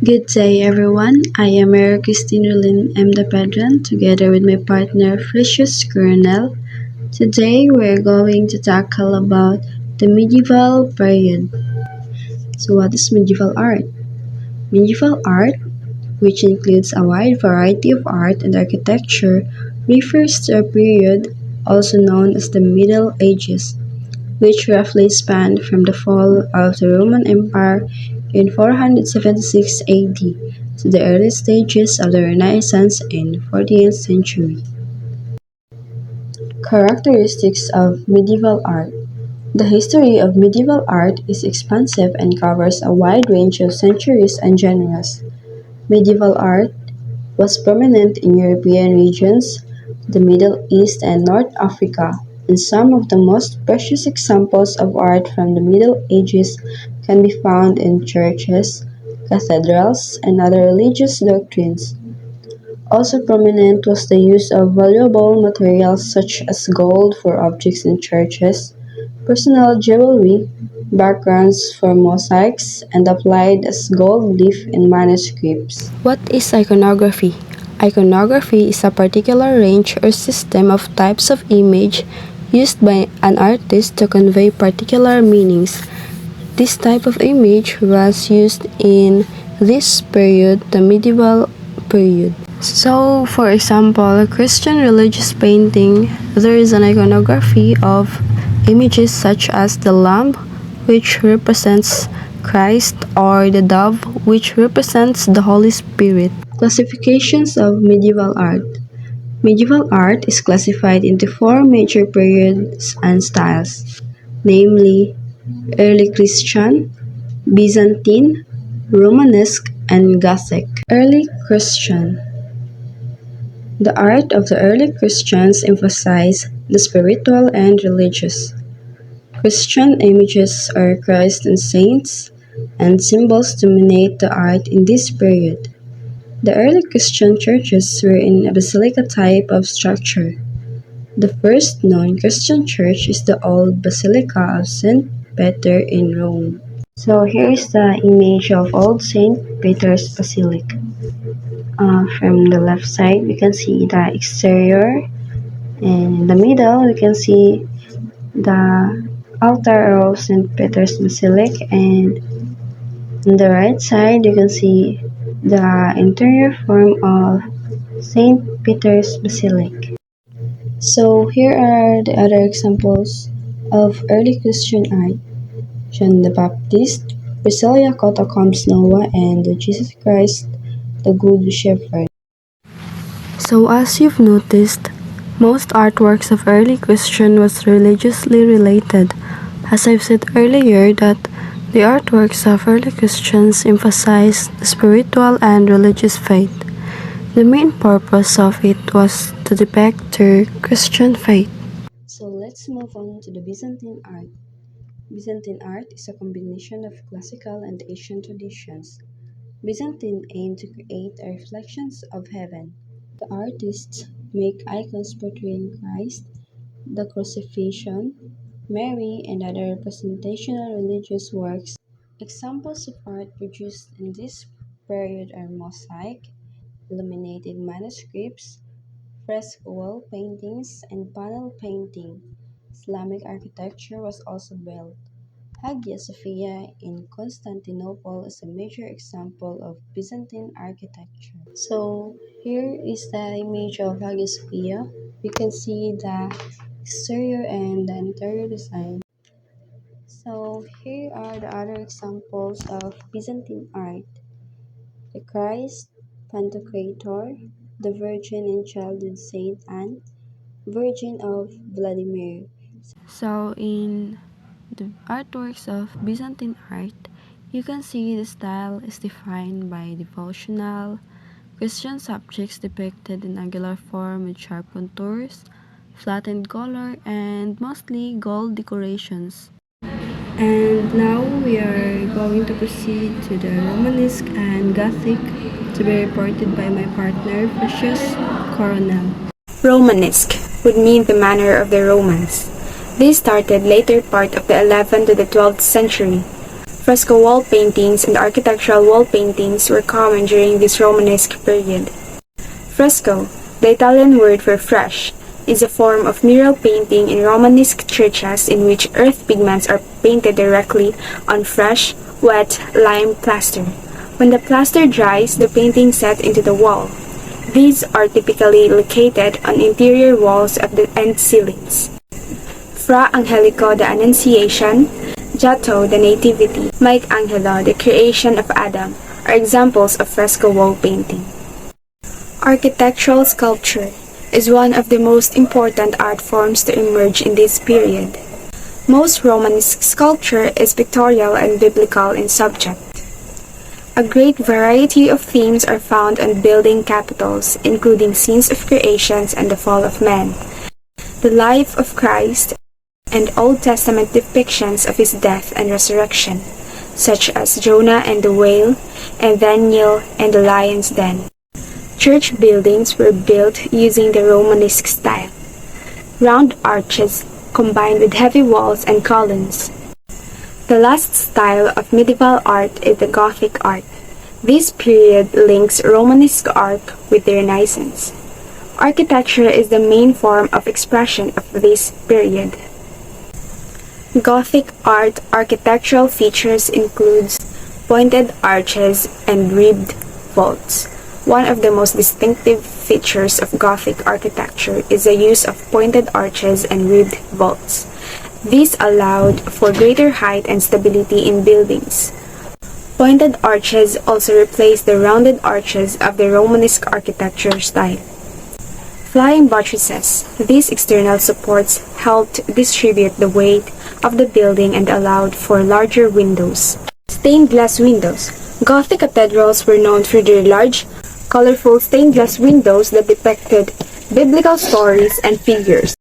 Good day, everyone. I am Mary Christine Rulin M. De Pedran, together with my partner Precious Coronel. Today, we're going to tackle about the medieval period. So, what is medieval art? Medieval art, which includes a wide variety of art and architecture, refers to a period also known as the Middle Ages, which roughly spanned from the fall of the Roman Empire in 476 AD to the early stages of the Renaissance in 14th century. Characteristics of medieval art. The history of medieval art is expansive and covers a wide range of centuries and genres. Medieval art was prominent in European regions, the Middle East and North Africa, and some of the most precious examples of art from the Middle Ages can be found in churches, cathedrals, and other religious doctrines. Also prominent was the use of valuable materials such as gold for objects in churches, personal jewelry, backgrounds for mosaics, and applied as gold leaf in manuscripts. What is iconography? Iconography is a particular range or system of types of image used by an artist to convey particular meanings. This type of image was used in this period, the medieval period. So, for example, Christian religious painting, there is an iconography of images such as the lamb, which represents Christ, or the dove, which represents the Holy Spirit. Classifications of medieval art. Medieval art is classified into four major periods and styles, namely Early Christian, Byzantine, Romanesque, and Gothic. Early Christian. The art of the early Christians emphasized the spiritual and religious. Christian images are Christ and saints, and symbols dominate the art in this period. The early Christian churches were in a basilica type of structure. The first known Christian church is the old Basilica of St. Peter in Rome. So here is the image of old St. Peter's Basilica. From the left side, we can see the exterior, and in the middle, we can see the altar of St. Peter's Basilica, and on the right side, you can see the interior form of St. Peter's Basilica. So here are the other examples of early Christian art: John the Baptist, Priscilla Catacombs Noah, and Jesus Christ, the Good Shepherd. So as you've noticed, most artworks of early Christian was religiously related. As I've said earlier that the artworks of early Christians emphasized the spiritual and religious faith. The main purpose of it was to depict their Christian faith. So let's move on to the Byzantine art. Byzantine art is a combination of classical and Asian traditions. Byzantine aimed to create a reflections of heaven. The artists make icons portraying Christ, the Crucifixion, Mary, and other representational religious works. Examples of art produced in this period are mosaic, illuminated manuscripts, fresco wall paintings, and panel painting. Islamic architecture was also built. Hagia Sophia in Constantinople is a major example of Byzantine architecture. So here is the image of Hagia Sophia. You can see the exterior and the interior design. So here are the other examples of Byzantine art: the Christ, Pantocrator, the Virgin and Childhood Saint Anne, Virgin of Vladimir. So in the artworks of Byzantine art, you can see the style is defined by devotional, Christian subjects depicted in angular form with sharp contours, flattened color, and mostly gold decorations. And now we are going to proceed to the Romanesque and Gothic, to be reported by my partner, Precious Coronel. Romanesque would mean the manner of the Romans. This started later part of the 11th to the 12th century. Fresco wall paintings and architectural wall paintings were common during this Romanesque period. Fresco, the Italian word for fresh, is a form of mural painting in Romanesque churches in which earth pigments are painted directly on fresh, wet lime plaster. When the plaster dries, the painting set into the wall. These are typically located on interior walls of the end ceilings. Fra Angelico the Annunciation, Giotto the Nativity, Michelangelo the Creation of Adam are examples of fresco wall painting. Architectural sculpture is one of the most important art forms to emerge in this period. Most Romanesque sculpture is pictorial and biblical in subject. A great variety of themes are found on building capitals, including scenes of creations and the fall of man, the life of Christ, and Old Testament depictions of his death and resurrection, such as Jonah and the whale, and Daniel and the lion's den. Church buildings were built using the Romanesque style. Round arches combined with heavy walls and columns. The last style of medieval art is the Gothic art. This period links Romanesque art with the Renaissance. Architecture is the main form of expression of this period. Gothic art architectural features includes pointed arches and ribbed vaults. One of the most distinctive features of Gothic architecture is the use of pointed arches and ribbed vaults. These allowed for greater height and stability in buildings. Pointed arches also replaced the rounded arches of the Romanesque architecture style. Flying buttresses. These external supports helped distribute the weight of the building and allowed for larger windows. Stained glass windows. Gothic cathedrals were known for their large, colorful stained glass windows that depicted biblical stories and figures.